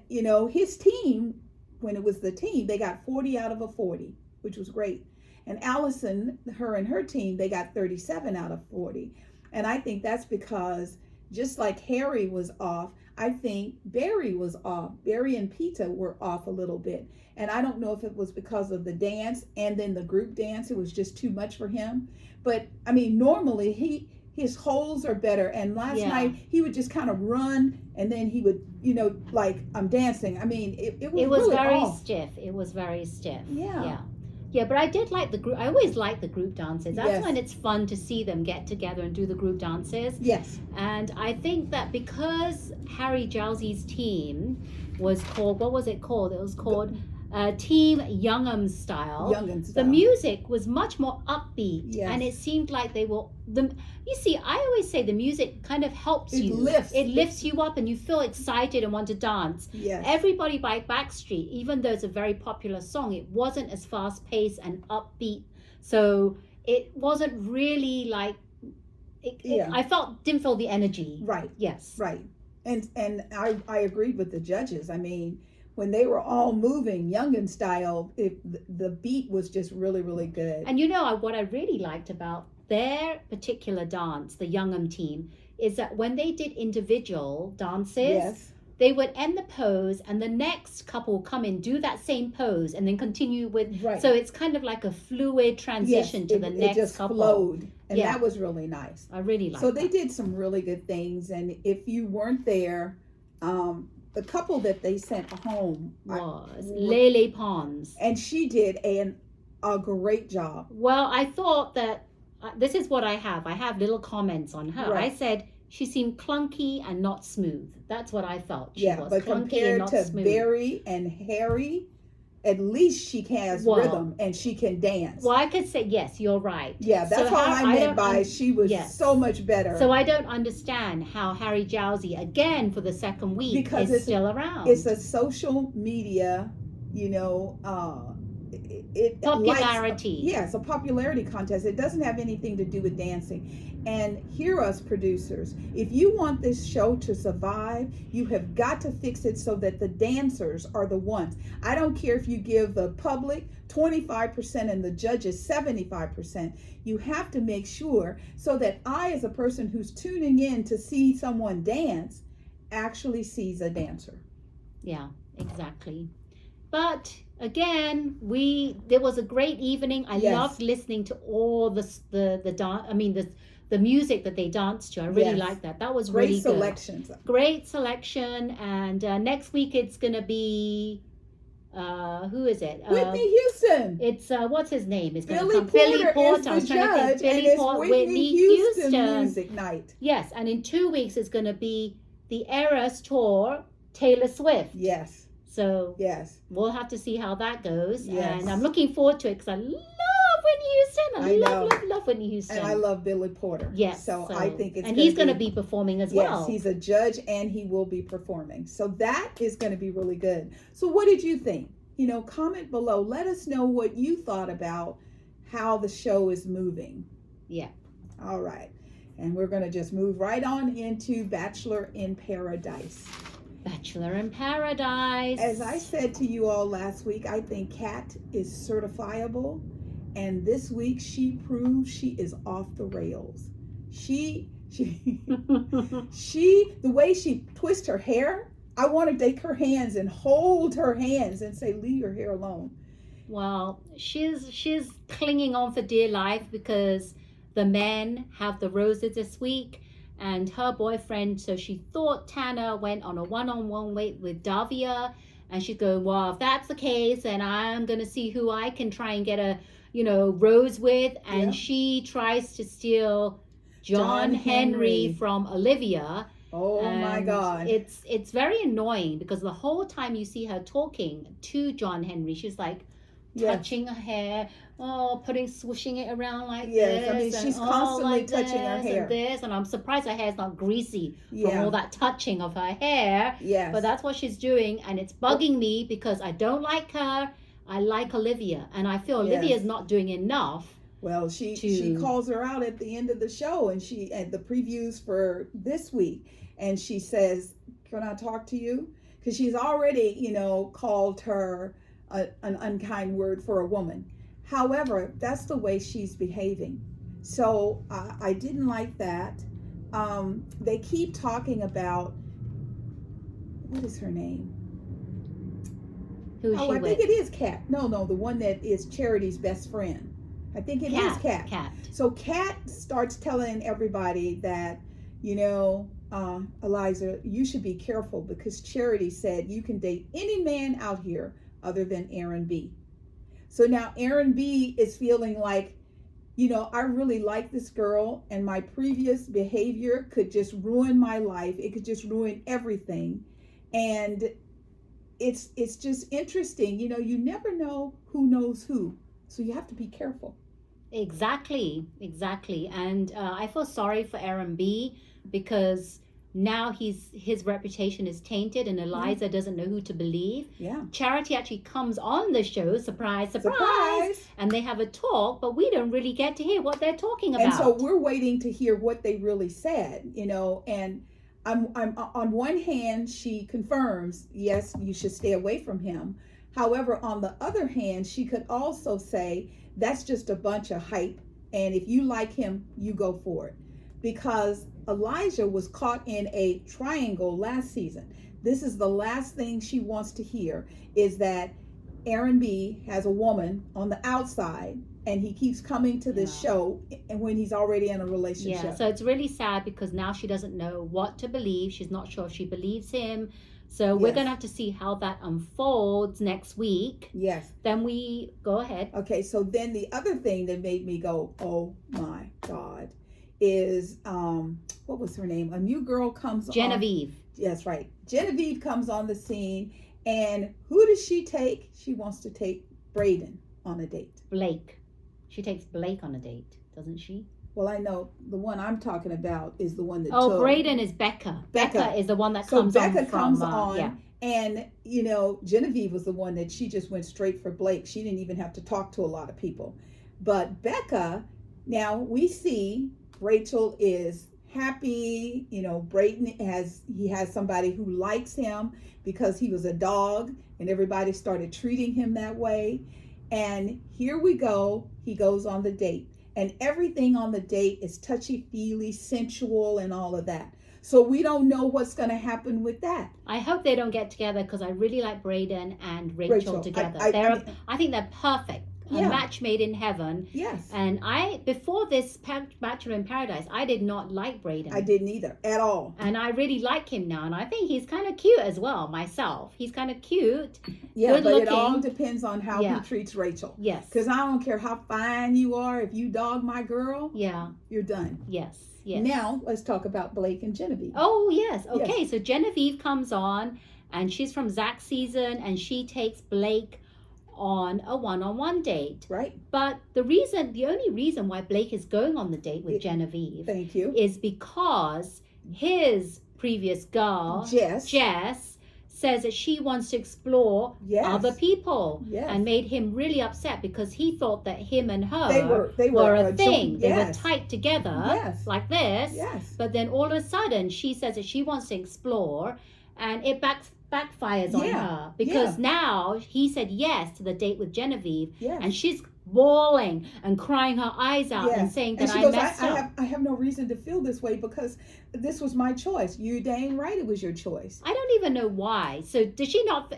[SPEAKER 1] his team, when it was the team, they got 40 out of a 40, which was great. And Allison, her and her team, they got 37 out of 40. And I think that's because just like Harry was off, I think Barry was off. Barry and Peta were off a little bit. And I don't know if it was because of the dance and then the group dance. It was just too much for him. But, I mean, normally his holds are better. And last night he would just kind of run and then he would, like, I'm dancing. I mean, it was really
[SPEAKER 2] very
[SPEAKER 1] off.
[SPEAKER 2] stiff. It was very stiff.
[SPEAKER 1] Yeah.
[SPEAKER 2] Yeah, but I did like the group. I always like the group dances. That's
[SPEAKER 1] Yes.
[SPEAKER 2] when it's fun to see them get together and do the group dances.
[SPEAKER 1] Yes.
[SPEAKER 2] And I think that because Harry Jowsey's team was called, what was it called? It was called Team Young'em Style.
[SPEAKER 1] Young'em
[SPEAKER 2] The
[SPEAKER 1] style.
[SPEAKER 2] music was much more upbeat,
[SPEAKER 1] Yes.
[SPEAKER 2] and it seemed like they were you see, I always say the music kind of helps
[SPEAKER 1] It
[SPEAKER 2] you.
[SPEAKER 1] lifts.
[SPEAKER 2] It lifts you up, and you feel excited and want to dance.
[SPEAKER 1] Yes.
[SPEAKER 2] Everybody by Backstreet, even though it's a very popular song, it wasn't as fast paced and upbeat. So it wasn't really like.
[SPEAKER 1] Yeah.
[SPEAKER 2] I didn't feel the energy.
[SPEAKER 1] Right.
[SPEAKER 2] Yes.
[SPEAKER 1] Right. And I agreed with the judges. I mean, when they were all moving Young'em style, the beat was just really, really good.
[SPEAKER 2] And you know what I really liked about their particular dance, the Young'em team, is that when they did individual dances,
[SPEAKER 1] Yes.
[SPEAKER 2] they would end the pose and the next couple come in, do that same pose, and then continue with.
[SPEAKER 1] Right.
[SPEAKER 2] So it's kind of like a fluid transition
[SPEAKER 1] Yes,
[SPEAKER 2] to the next
[SPEAKER 1] it just
[SPEAKER 2] couple.
[SPEAKER 1] flowed, and
[SPEAKER 2] Yeah.
[SPEAKER 1] that was really nice.
[SPEAKER 2] I really liked
[SPEAKER 1] So
[SPEAKER 2] that.
[SPEAKER 1] they did some really good things, and if you weren't there, the couple that they sent home
[SPEAKER 2] was Lele Pons.
[SPEAKER 1] and she did a great job.
[SPEAKER 2] Well, I thought that this is what I have. I have little comments on her.
[SPEAKER 1] Right.
[SPEAKER 2] I said she seemed clunky and not smooth. That's what I felt. She
[SPEAKER 1] Yeah,
[SPEAKER 2] was
[SPEAKER 1] but
[SPEAKER 2] clunky and
[SPEAKER 1] compared
[SPEAKER 2] not
[SPEAKER 1] to
[SPEAKER 2] smooth.
[SPEAKER 1] Barry and Harry, at least she has
[SPEAKER 2] Well-
[SPEAKER 1] rhythm and she can dance.
[SPEAKER 2] Well, I could say yes. You're right.
[SPEAKER 1] Yeah, that's
[SPEAKER 2] So
[SPEAKER 1] all
[SPEAKER 2] how-
[SPEAKER 1] I meant
[SPEAKER 2] don't
[SPEAKER 1] by
[SPEAKER 2] un-
[SPEAKER 1] she was
[SPEAKER 2] yes.
[SPEAKER 1] so much better.
[SPEAKER 2] So I don't understand how Harry Jowsey again for the second week
[SPEAKER 1] Because
[SPEAKER 2] is
[SPEAKER 1] it's-
[SPEAKER 2] still around.
[SPEAKER 1] It's a social media, you know, it
[SPEAKER 2] Popularity.
[SPEAKER 1] It's a popularity contest. It doesn't have anything to do with dancing. And hear us, producers. If you want this show to survive, you have got to fix it so that the dancers are the ones. I don't care if you give the public 25% and the judges 75%. You have to make sure so that I, as a person who's tuning in to see someone dance, actually sees a dancer.
[SPEAKER 2] Yeah, exactly. But again, there was a great evening. I
[SPEAKER 1] Yes.
[SPEAKER 2] loved listening to all the dance. I mean the music that they danced to. I really
[SPEAKER 1] Yes.
[SPEAKER 2] liked that. That was
[SPEAKER 1] Great
[SPEAKER 2] really
[SPEAKER 1] selections.
[SPEAKER 2] good. Great selection. And next week it's gonna be who is it?
[SPEAKER 1] Whitney Houston.
[SPEAKER 2] It's what's his name? It's
[SPEAKER 1] Billy
[SPEAKER 2] come. Billy
[SPEAKER 1] Porter
[SPEAKER 2] Porter.
[SPEAKER 1] is
[SPEAKER 2] I was
[SPEAKER 1] the
[SPEAKER 2] trying to
[SPEAKER 1] judge,
[SPEAKER 2] think.
[SPEAKER 1] and
[SPEAKER 2] Billy
[SPEAKER 1] it's
[SPEAKER 2] Porter,
[SPEAKER 1] Whitney Houston music night.
[SPEAKER 2] Yes, and in 2 weeks it's gonna be the Eras Tour, Taylor Swift.
[SPEAKER 1] Yes.
[SPEAKER 2] So
[SPEAKER 1] Yes.
[SPEAKER 2] we'll have to see how that goes.
[SPEAKER 1] Yes.
[SPEAKER 2] And I'm looking forward to it because I love Whitney Houston. I love Whitney Houston.
[SPEAKER 1] And I love Billy Porter.
[SPEAKER 2] Yes.
[SPEAKER 1] So I think it's
[SPEAKER 2] and he's going to be performing as well.
[SPEAKER 1] Yes, he's a judge and he will be performing. So that is going to be really good. So what did you think? You know, comment below. Let us know what you thought about how the show is moving.
[SPEAKER 2] Yeah.
[SPEAKER 1] All right. And we're going to just move right on into Bachelor in Paradise.
[SPEAKER 2] Bachelor in Paradise.
[SPEAKER 1] As I said to you all last week, I think Kat is certifiable. And this week she proved she is off the rails. The way she twists her hair, I want to take her hands and hold her hands and say, leave your hair alone.
[SPEAKER 2] Well, she's clinging on for dear life because the men have the roses this week. And her boyfriend, so she thought Tanner went on a one-on-one wait with Davia, and she's going, well, if that's the case, then I'm gonna see who I can try and get a rose with. And
[SPEAKER 1] Yeah.
[SPEAKER 2] she tries to steal John Henry from Olivia.
[SPEAKER 1] Oh my
[SPEAKER 2] And
[SPEAKER 1] God.
[SPEAKER 2] it's very annoying because the whole time you see her talking to John Henry, she's like
[SPEAKER 1] Yes.
[SPEAKER 2] touching her hair, swooshing it around like
[SPEAKER 1] Yes,
[SPEAKER 2] this.
[SPEAKER 1] I mean, she's constantly
[SPEAKER 2] like
[SPEAKER 1] touching her
[SPEAKER 2] this
[SPEAKER 1] hair.
[SPEAKER 2] And this, and I'm surprised her hair's not greasy from
[SPEAKER 1] Yeah.
[SPEAKER 2] all that touching of her hair.
[SPEAKER 1] Yes.
[SPEAKER 2] But that's what she's doing, and it's bugging me because I don't like her. I like Olivia, and I feel
[SPEAKER 1] Yes.
[SPEAKER 2] Olivia's not doing enough.
[SPEAKER 1] Well, she calls her out at the end of the show, and she at the previews for this week, and she says, "Can I talk to you?" Because she's already, called her an unkind word for a woman. However, that's the way she's behaving. So I didn't like that. They keep talking about what is her name?
[SPEAKER 2] Who is she
[SPEAKER 1] I
[SPEAKER 2] with?
[SPEAKER 1] think it is Kat. No, the one that is Charity's best friend. I think it is Kat.
[SPEAKER 2] Kat.
[SPEAKER 1] So Kat starts telling everybody that, Eliza, you should be careful because Charity said you can date any man out here other than Aaron B. So now Aaron B is feeling like, I really like this girl and my previous behavior could just ruin my life. It could just ruin everything. And it's just interesting. You know, you never know who knows who, so you have to be careful.
[SPEAKER 2] Exactly. And I feel sorry for Aaron B because now his reputation is tainted, and
[SPEAKER 1] Yeah.
[SPEAKER 2] Eliza doesn't know who to believe.
[SPEAKER 1] Yeah.
[SPEAKER 2] Charity actually comes on the show, surprise, surprise,
[SPEAKER 1] Surprise.
[SPEAKER 2] and they have a talk, but we don't really get to hear what they're talking
[SPEAKER 1] And so
[SPEAKER 2] about.
[SPEAKER 1] we're waiting to hear what they really said, you know. And I'm on one hand, she confirms, yes, you should stay away from him. However, on the other hand, she could also say that's just a bunch of hype, and if you like him, you go for it. Because Elijah was caught in a triangle last season. This is the last thing she wants to hear, is that Aaron B has a woman on the outside, and he keeps coming to this
[SPEAKER 2] Yeah.
[SPEAKER 1] show, and when he's already in a relationship.
[SPEAKER 2] Yeah, so it's really sad because now she doesn't know what to believe. She's not sure if she believes him. So we're
[SPEAKER 1] Yes.
[SPEAKER 2] going to have to see how that unfolds next week.
[SPEAKER 1] Yes.
[SPEAKER 2] Then we go ahead.
[SPEAKER 1] Okay, so then the other thing that made me go, oh my God, is what was her name? A new girl comes on.
[SPEAKER 2] Genevieve.
[SPEAKER 1] Yes, right. Genevieve comes on the scene, and who does she take? She wants to take Braden on a date.
[SPEAKER 2] Blake. She takes Blake on a date, doesn't she?
[SPEAKER 1] Well, I know the one I'm talking about is the one that
[SPEAKER 2] Oh,
[SPEAKER 1] took.
[SPEAKER 2] Braden is Becca.
[SPEAKER 1] Becca.
[SPEAKER 2] Becca is the one that
[SPEAKER 1] So
[SPEAKER 2] comes
[SPEAKER 1] Becca
[SPEAKER 2] on from,
[SPEAKER 1] comes on,
[SPEAKER 2] yeah.
[SPEAKER 1] and you know, Genevieve was the one that she just went straight for Blake. She didn't even have to talk to a lot of people. But Becca, now we see Rachel is happy. You know, Braden has somebody who likes him because he was a dog, and everybody started treating him that way. And here we go. He goes on the date, and everything on the date is touchy-feely, sensual, and all of that. So we don't know what's going to happen with that.
[SPEAKER 2] I hope they don't get together because I really like Braden and Rachel together. I think they're perfect.
[SPEAKER 1] Yeah.
[SPEAKER 2] A match made in heaven.
[SPEAKER 1] Yes.
[SPEAKER 2] And before this Bachelor in Paradise, I did not like Braden.
[SPEAKER 1] I didn't either, at all.
[SPEAKER 2] And I really like him now. And I think he's kind of cute as well, myself. He's kind of cute.
[SPEAKER 1] Yeah,
[SPEAKER 2] good
[SPEAKER 1] but
[SPEAKER 2] looking.
[SPEAKER 1] it all depends on how
[SPEAKER 2] Yeah.
[SPEAKER 1] he treats Rachel.
[SPEAKER 2] Yes.
[SPEAKER 1] Because I don't care how fine you are. If you dog my girl,
[SPEAKER 2] Yeah.
[SPEAKER 1] you're done.
[SPEAKER 2] Yes. Yes.
[SPEAKER 1] Now, let's talk about Blake and Genevieve.
[SPEAKER 2] Oh, yes. Okay. So Genevieve comes on, and she's from Zach's season, and she takes Blake on a one-on-one date.
[SPEAKER 1] Right?
[SPEAKER 2] But the only reason why Blake is going on the date with Genevieve
[SPEAKER 1] Thank you.
[SPEAKER 2] is because his previous girl, Jess, says that she wants to explore
[SPEAKER 1] Yes.
[SPEAKER 2] other people,
[SPEAKER 1] Yes.
[SPEAKER 2] and made him really upset because he thought that him and her
[SPEAKER 1] they
[SPEAKER 2] were a
[SPEAKER 1] joint-
[SPEAKER 2] thing. They were
[SPEAKER 1] yes.
[SPEAKER 2] tight together
[SPEAKER 1] Yes.
[SPEAKER 2] like this.
[SPEAKER 1] Yes.
[SPEAKER 2] But then all of a sudden, she says that she wants to explore, and it backfires on
[SPEAKER 1] Yeah.
[SPEAKER 2] her because now he said yes to the date with Genevieve,
[SPEAKER 1] Yes.
[SPEAKER 2] and she's bawling and crying her eyes out and saying that
[SPEAKER 1] and she
[SPEAKER 2] I
[SPEAKER 1] goes,
[SPEAKER 2] messed up.
[SPEAKER 1] I have no reason to feel this way because this was my choice. You dang right it was your choice.
[SPEAKER 2] I don't even know why. So does she not?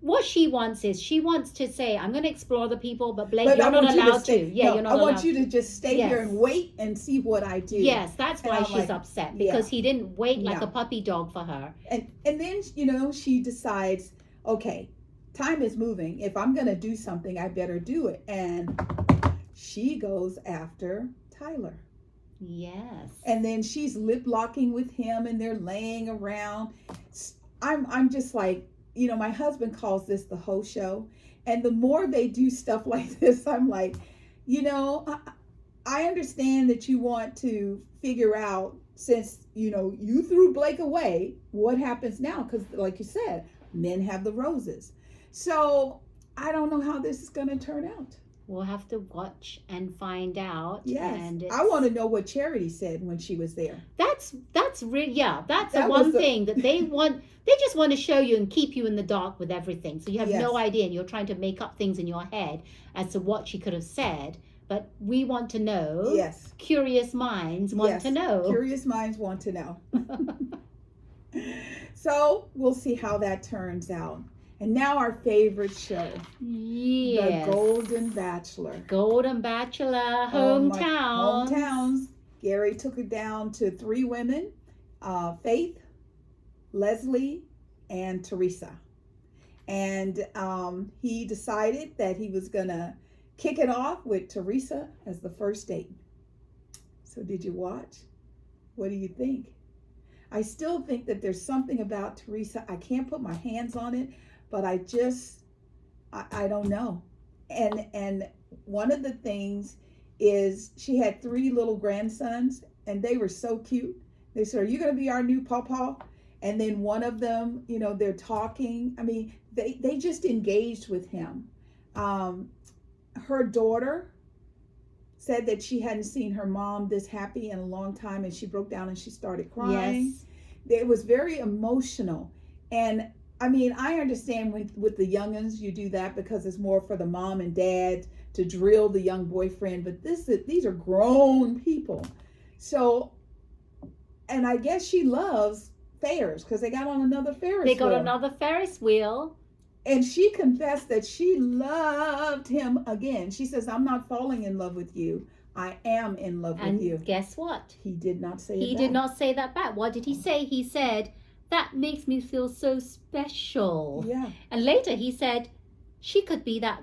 [SPEAKER 2] What she wants is she wants to say, I'm going to explore the people, but Blake,
[SPEAKER 1] But
[SPEAKER 2] you're
[SPEAKER 1] I
[SPEAKER 2] not
[SPEAKER 1] want you
[SPEAKER 2] allowed
[SPEAKER 1] stay,
[SPEAKER 2] to. Yeah,
[SPEAKER 1] no,
[SPEAKER 2] you're not
[SPEAKER 1] I
[SPEAKER 2] allowed.
[SPEAKER 1] want you to just stay here and wait and see what I do.
[SPEAKER 2] Yes, that's
[SPEAKER 1] And
[SPEAKER 2] why
[SPEAKER 1] I'm
[SPEAKER 2] she's
[SPEAKER 1] like,
[SPEAKER 2] upset, because he didn't wait like
[SPEAKER 1] No.
[SPEAKER 2] a puppy dog for her.
[SPEAKER 1] And then, you know, she decides, okay, time is moving. If I'm going to do something, I better do it. And she goes after Tyler.
[SPEAKER 2] Yes.
[SPEAKER 1] And then she's lip locking with him, and they're laying around. I'm just like, you know, my husband calls this the hoe show. And the more they do stuff like this, I'm like, you know, I understand that you want to figure out, since, you know, you threw Blake away, what happens now? Because like you said, men have the roses. So I don't know how this is going to turn out.
[SPEAKER 2] We'll have to watch and find out.
[SPEAKER 1] Yes.
[SPEAKER 2] And
[SPEAKER 1] I want to know what Charity said when she was there.
[SPEAKER 2] That's really, yeah, that's
[SPEAKER 1] That
[SPEAKER 2] the one
[SPEAKER 1] was the-
[SPEAKER 2] thing that they want. They just want to show you and keep you in the dark with everything. So you have
[SPEAKER 1] Yes.
[SPEAKER 2] no idea, and you're trying to make up things in your head as to what she could have said. But we want to know.
[SPEAKER 1] Yes.
[SPEAKER 2] Curious minds want to know.
[SPEAKER 1] Curious minds want to know. So we'll see how that turns out. And now our favorite show,
[SPEAKER 2] Yes.
[SPEAKER 1] The Golden Bachelor.
[SPEAKER 2] Golden Bachelor,
[SPEAKER 1] Oh my-
[SPEAKER 2] hometowns.
[SPEAKER 1] Hometowns. Gary took it down to 3 women, Faith, Leslie, and Teresa. And he decided that he was going to kick it off with Teresa as the first date. So did you watch? What do you think? I still think that there's something about Teresa. I can't put my hands on it, but I don't know. And one of the things is she had 3 little grandsons, and they were so cute. They said, "Are you going to be our new pawpaw?" And then one of them, they're talking. I mean, they just engaged with him. Her daughter said that she hadn't seen her mom this happy in a long time, and she broke down and she started crying.
[SPEAKER 2] Yes.
[SPEAKER 1] It was very emotional. And I mean, I understand with the youngins you do that because it's more for the mom and dad to drill the young boyfriend, but these are grown people. So, and I guess she loves fairs because they got on another Ferris
[SPEAKER 2] They got
[SPEAKER 1] wheel.
[SPEAKER 2] another Ferris wheel.
[SPEAKER 1] And she confessed that she loved him again. She says, "I'm not falling in love with you. I am in love with you."
[SPEAKER 2] And guess what?
[SPEAKER 1] He did not say
[SPEAKER 2] He
[SPEAKER 1] it
[SPEAKER 2] did
[SPEAKER 1] back.
[SPEAKER 2] not say that back. What did he say? He said, "That makes me feel so special."
[SPEAKER 1] Yeah.
[SPEAKER 2] And later he said, "She could be that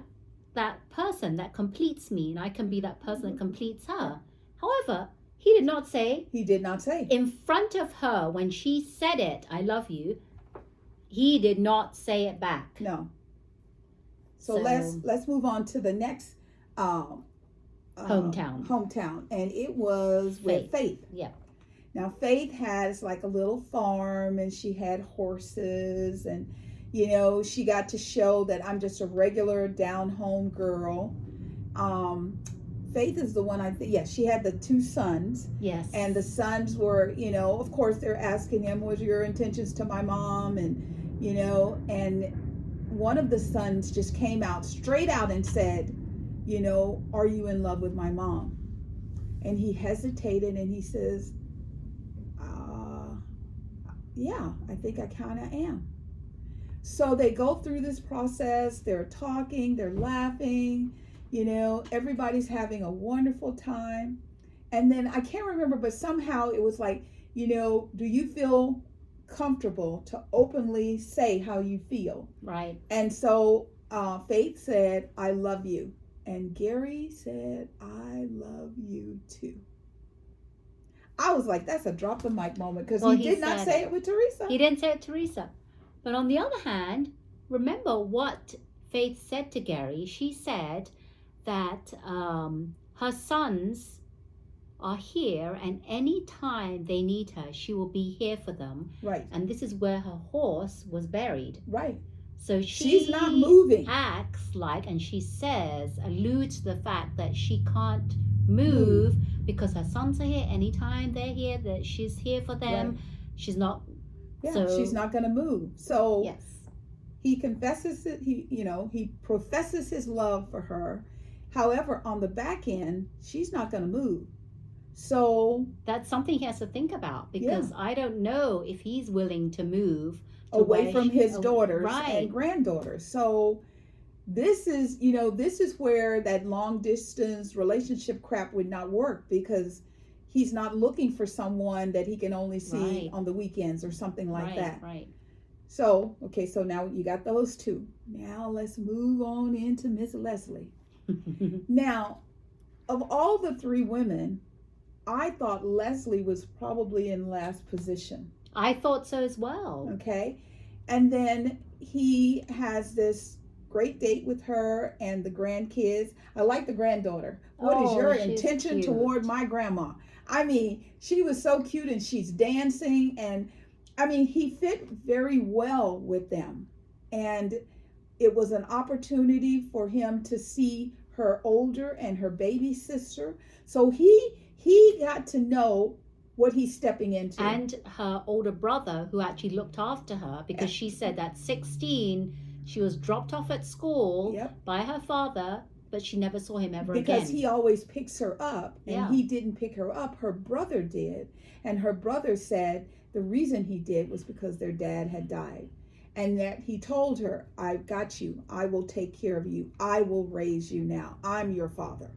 [SPEAKER 2] person that completes me, and I can be that person that completes her." However, he did not say
[SPEAKER 1] He did not say.
[SPEAKER 2] in front of her when she said it, "I love you." He did not say it back.
[SPEAKER 1] No. So let's move on to the next hometown, and it was with Faith.
[SPEAKER 2] Yeah.
[SPEAKER 1] Now Faith has like a little farm, and she had horses, and she got to show that I'm just a regular down home girl. Faith is the one I think. Yes, she had the 2 sons.
[SPEAKER 2] Yes.
[SPEAKER 1] And the sons were, of course, they're asking him, "What are your intentions to my mom?" And and one of the sons just came out straight out and said, "Are you in love with my mom?" And he hesitated and he says, "Yeah, I think I kind of am." So they go through this process. They're talking, they're laughing, everybody's having a wonderful time. And then I can't remember, but somehow it was like, do you feel comfortable to openly say how you feel?
[SPEAKER 2] Right.
[SPEAKER 1] And so Faith said, "I love you." And Gary said, "I love you too." I was like, that's a drop the mic moment, because he did not say it with Teresa.
[SPEAKER 2] He didn't say it to Teresa. But on the other hand, remember what Faith said to Gary. She said that her sons are here, and any time they need her, she will be here for them.
[SPEAKER 1] Right.
[SPEAKER 2] And this is where her horse was buried.
[SPEAKER 1] Right.
[SPEAKER 2] So
[SPEAKER 1] she's not moving.
[SPEAKER 2] Acts like, and she alludes to the fact that she can't move because her sons are here. Anytime they're here, that she's here for them.
[SPEAKER 1] Right.
[SPEAKER 2] She's not.
[SPEAKER 1] Yeah,
[SPEAKER 2] so,
[SPEAKER 1] she's not going to move. So
[SPEAKER 2] yes.
[SPEAKER 1] He confesses it. He professes his love for her. However, on the back end, she's not going to move. So
[SPEAKER 2] that's something he has to think about, because I don't know if he's willing to move
[SPEAKER 1] away from his daughters
[SPEAKER 2] right.
[SPEAKER 1] and granddaughters. So this is where that long distance relationship crap would not work, because he's not looking for someone that he can only see on the weekends or something like that.
[SPEAKER 2] Right.
[SPEAKER 1] So, okay, so now you got those 2. Now let's move on into Miss Leslie. Now, of all the 3 women, I thought Leslie was probably in last position.
[SPEAKER 2] I thought so as well.
[SPEAKER 1] Okay. And then he has this great date with her and the grandkids. I like the granddaughter. What is your intention toward my grandma? I mean, she was so cute, and she's dancing, and I mean, he fit very well with them. And it was an opportunity for him to see her older and her baby sister. So he got to know what he's stepping into.
[SPEAKER 2] And her older brother, who actually looked after her, because she said that 16, she was dropped off at school by her father, but she never saw him ever again.
[SPEAKER 1] Because he always picks her up, and he didn't pick her up. Her brother did. And her brother said the reason he did was because their dad had died. And that he told her, "I've got you. I will take care of you. I will raise you now. I'm your father."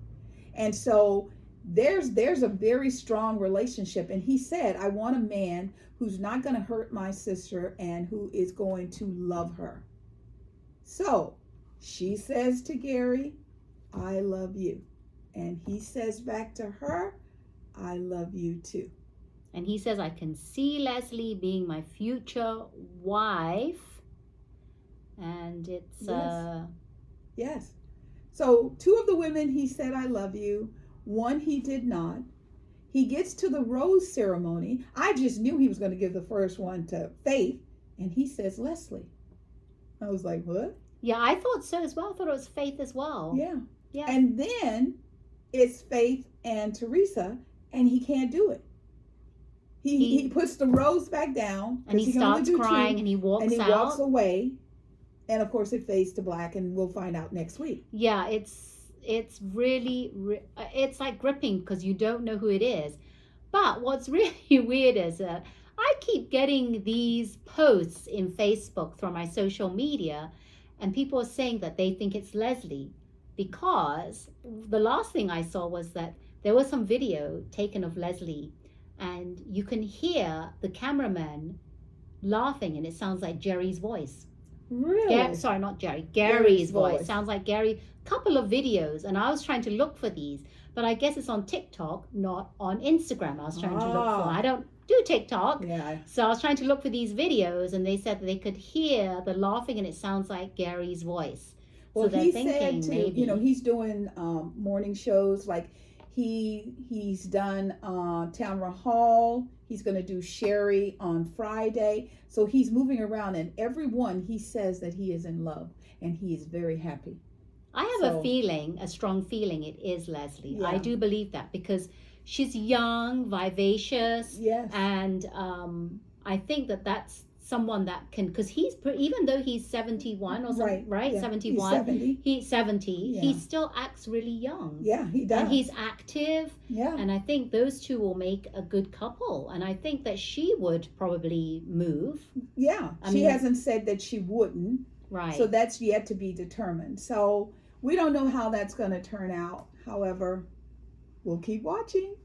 [SPEAKER 1] And so there's a very strong relationship. And he said, "I want a man who's not going to hurt my sister and who is going to love her." So she says to Gary, "I love you." And he says back to her, "I love you too."
[SPEAKER 2] And he says, "I can see Leslie being my future wife." And it's
[SPEAKER 1] Yes. Yes. So two of the women he said I love you. One he did not. He gets to the rose ceremony. I just knew he was going to give the first one to Faith, and he says Leslie. I was like, what?
[SPEAKER 2] yeah, I thought so as well. I thought it was Faith as well.
[SPEAKER 1] Yeah.
[SPEAKER 2] Yeah.
[SPEAKER 1] And then it's Faith and Teresa, and he can't do it. He puts the rose back down,
[SPEAKER 2] And he starts crying, and he walks
[SPEAKER 1] and he
[SPEAKER 2] out.
[SPEAKER 1] walks away. And of course, it fades to black, and we'll find out next week.
[SPEAKER 2] Yeah, it's really it's like gripping because you don't know who it is. But what's really weird is that I keep getting these posts in Facebook from my social media, and people are saying that they think it's Leslie, because the last thing I saw was that there was some video taken of Leslie, and you can hear the cameraman laughing, and it sounds like Jerry's voice.
[SPEAKER 1] Really?
[SPEAKER 2] Sorry, not Jerry. Gary's voice. Sounds like Gary. Couple of videos, and I was trying to look for these, but I guess it's on TikTok, not on Instagram. I was trying to look for. I don't do TikTok.
[SPEAKER 1] Yeah.
[SPEAKER 2] So I was trying to look for these videos, and they said that they could hear the laughing, and it sounds like Gary's voice.
[SPEAKER 1] Well,
[SPEAKER 2] so
[SPEAKER 1] he
[SPEAKER 2] thinking
[SPEAKER 1] said
[SPEAKER 2] maybe,
[SPEAKER 1] he's doing morning shows. Like he's done Tamara Hall. He's going to do Sherry on Friday. So he's moving around, and every one he says that he is in love, and he is very happy.
[SPEAKER 2] I have a strong feeling it is Leslie.
[SPEAKER 1] Yeah.
[SPEAKER 2] I do believe that because she's young, vivacious,
[SPEAKER 1] Yes.
[SPEAKER 2] and I think that that's someone that can, because even though he's 71 or something, right?
[SPEAKER 1] Yeah.
[SPEAKER 2] 71.
[SPEAKER 1] He's 70.
[SPEAKER 2] He
[SPEAKER 1] Yeah.
[SPEAKER 2] still acts really young.
[SPEAKER 1] Yeah, he does.
[SPEAKER 2] And he's active.
[SPEAKER 1] Yeah.
[SPEAKER 2] And I think those two will make a good couple. And I think that she would probably move.
[SPEAKER 1] Yeah. She hasn't said that she wouldn't.
[SPEAKER 2] Right.
[SPEAKER 1] So that's yet to be determined. So we don't know how that's going to turn out. However, we'll keep watching.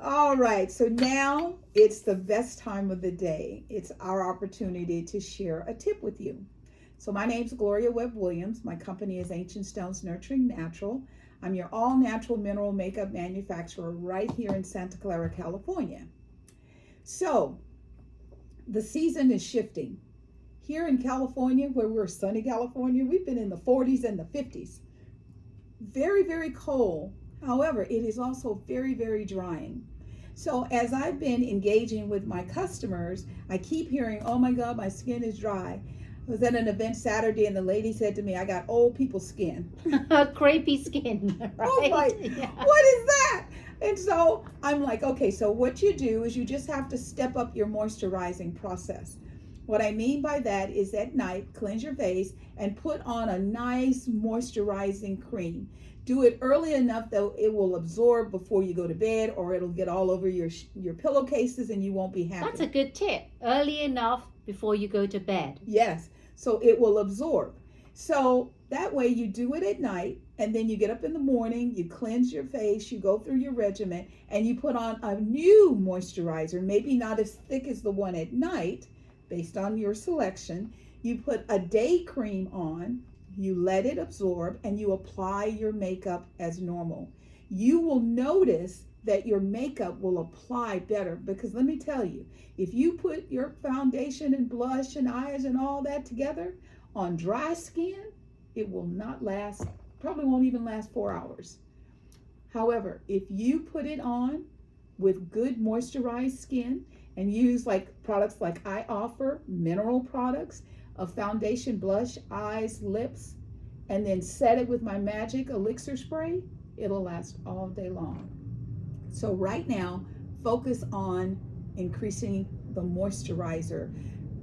[SPEAKER 1] All right, so now it's the best time of the day. It's our opportunity to share a tip with you. So my name's Gloria Webb Williams. My company is Ancient Stones Nurturing Natural. I'm your all-natural mineral makeup manufacturer right here in Santa Clara, California. So the season is shifting. Here in California, where we're sunny California, we've been in the 40s and the 50s. Very, very cold. However, it is also very, very drying. So as I've been engaging with my customers, I keep hearing, oh my God, my skin is dry. I was at an event Saturday, and the lady said to me, I got old people's skin.
[SPEAKER 2] Crepey skin, right?
[SPEAKER 1] I was like,
[SPEAKER 2] yeah.
[SPEAKER 1] What is that? And so I'm like, okay, so what you do is you just have to step up your moisturizing process. What I mean by that is at night, cleanse your face and put on a nice moisturizing cream. Do it early enough that it will absorb before you go to bed, or it'll get all over your pillowcases and you won't be happy.
[SPEAKER 2] That's a good tip. Early enough before you go to bed.
[SPEAKER 1] Yes, so it will absorb. So that way you do it at night, and then you get up in the morning, you cleanse your face, you go through your regimen, and you put on a new moisturizer, maybe not as thick as the one at night, based on your selection. You put a day cream on, you let it absorb, and you apply your makeup as normal. You will notice that your makeup will apply better, because let me tell you, if you put your foundation and blush and eyes and all that together on dry skin, it will not last, probably won't even last 4 hours. However, if you put it on with good moisturized skin and use products like I offer, mineral products, a foundation, blush, eyes, lips, and then set it with my magic elixir spray, it'll last all day long. So right now, focus on increasing the moisturizer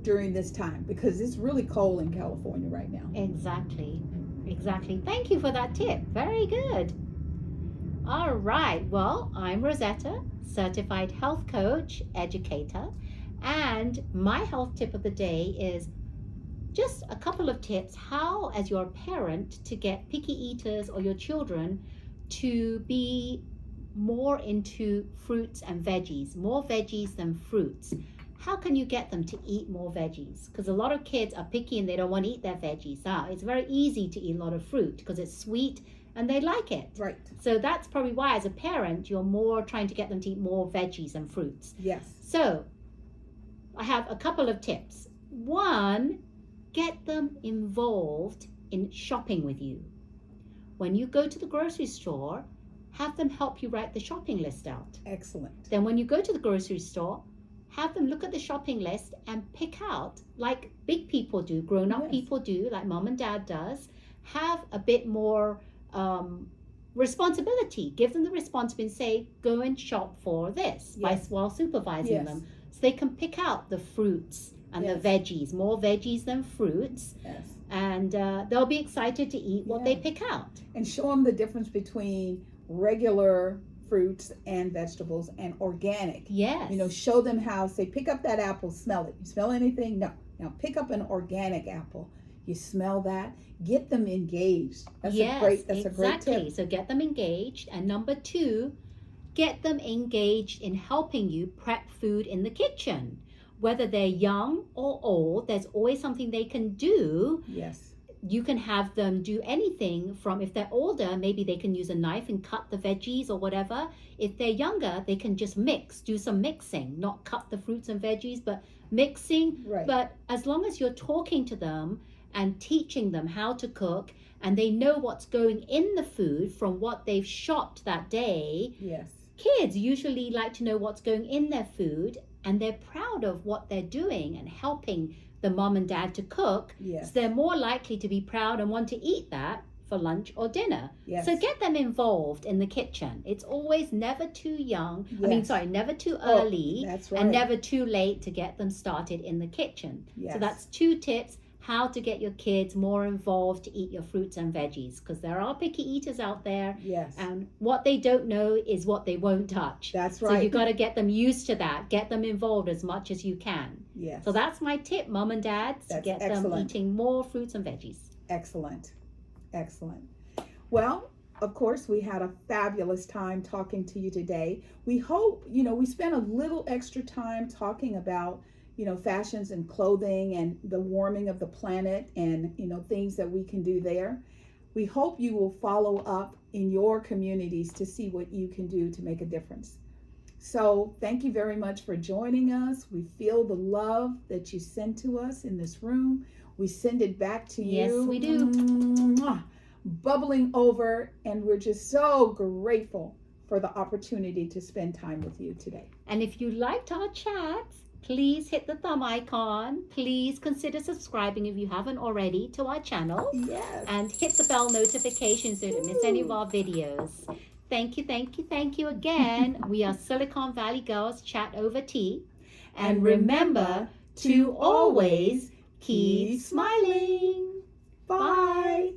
[SPEAKER 1] during this time, because it's really cold in California right now.
[SPEAKER 2] Exactly. Thank you for that tip. Very good. All right. Well, I'm Rosetta, certified health coach, educator, and my health tip of the day is just a couple of tips how, as your parent, to get picky eaters or your children to be more into fruits and veggies, more veggies than fruits. How can you get them to eat more veggies? Because a lot of kids are picky and they don't want to eat their veggies. It's very easy to eat a lot of fruit because it's sweet and they like it.
[SPEAKER 1] Right.
[SPEAKER 2] So that's probably why, as a parent, you're more trying to get them to eat more veggies and fruits.
[SPEAKER 1] Yes.
[SPEAKER 2] So I have a couple of tips. One, get them involved in shopping with you. When you go to the grocery store, have them help you write the shopping list out.
[SPEAKER 1] Excellent.
[SPEAKER 2] Then when you go to the grocery store, have them look at the shopping list and pick out, like big people do, grown-up
[SPEAKER 1] Yes.
[SPEAKER 2] people do, like mom and dad does, have a bit more responsibility. Give them the responsibility and say, go and shop for this
[SPEAKER 1] Yes.
[SPEAKER 2] while supervising
[SPEAKER 1] Yes.
[SPEAKER 2] them. So they can pick out the fruits and the veggies, more veggies than fruits.
[SPEAKER 1] Yes.
[SPEAKER 2] And they'll be excited to eat what they pick out.
[SPEAKER 1] And show them the difference between regular fruits and vegetables and organic.
[SPEAKER 2] Yes.
[SPEAKER 1] You know, show them how, say, pick up that apple, smell it. You smell anything? No. Now pick up an organic apple. You smell that. Get them engaged. That's a great tip.
[SPEAKER 2] So get them engaged. And number 2, get them engaged in helping you prep food in the kitchen. Whether they're young or old, there's always something they can do.
[SPEAKER 1] Yes.
[SPEAKER 2] You can have them do anything from, if they're older, maybe they can use a knife and cut the veggies or whatever. If they're younger, they can just do some mixing, not cut the fruits and veggies, but mixing.
[SPEAKER 1] Right.
[SPEAKER 2] But as long as you're talking to them and teaching them how to cook, and they know what's going in the food from what they've shopped that day.
[SPEAKER 1] Yes.
[SPEAKER 2] Kids usually like to know what's going in their food, and they're proud of what they're doing and helping the mom and dad to cook.
[SPEAKER 1] Yes.
[SPEAKER 2] So they're more likely to be proud and want to eat that for lunch or dinner.
[SPEAKER 1] Yes.
[SPEAKER 2] So get them involved in the kitchen. It's always never too young.
[SPEAKER 1] Yes.
[SPEAKER 2] Never too early.
[SPEAKER 1] That's right.
[SPEAKER 2] And never too late to get them started in the kitchen.
[SPEAKER 1] Yes.
[SPEAKER 2] So that's 2 tips how to get your kids more involved to eat your fruits and veggies, because there are picky eaters out there.
[SPEAKER 1] Yes.
[SPEAKER 2] And what they don't know is what they won't touch.
[SPEAKER 1] That's
[SPEAKER 2] So
[SPEAKER 1] right.
[SPEAKER 2] you got to get them used to that. Get them involved as much as you can.
[SPEAKER 1] Yes.
[SPEAKER 2] So that's my tip, mom and dad, to
[SPEAKER 1] That's
[SPEAKER 2] get them
[SPEAKER 1] excellent.
[SPEAKER 2] eating more fruits and veggies.
[SPEAKER 1] Excellent. Excellent. Well, of course, we had a fabulous time talking to you today. We hope, we spent a little extra time talking about, fashions and clothing and the warming of the planet and, things that we can do there. We hope you will follow up in your communities to see what you can do to make a difference. So thank you very much for joining us. We feel the love that you send to us in this room. We send it back to you.
[SPEAKER 2] Yes, we do.
[SPEAKER 1] Mwah. Bubbling over, and we're just so grateful for the opportunity to spend time with you today.
[SPEAKER 2] And if you liked our chats, please hit the thumb icon. Please consider subscribing if you haven't already to our channel.
[SPEAKER 1] Yes.
[SPEAKER 2] And hit the bell notification so you don't miss any of our videos. Thank you again. We are Silicon Valley Girls Chat Over Tea. And remember to always keep smiling.
[SPEAKER 1] Bye.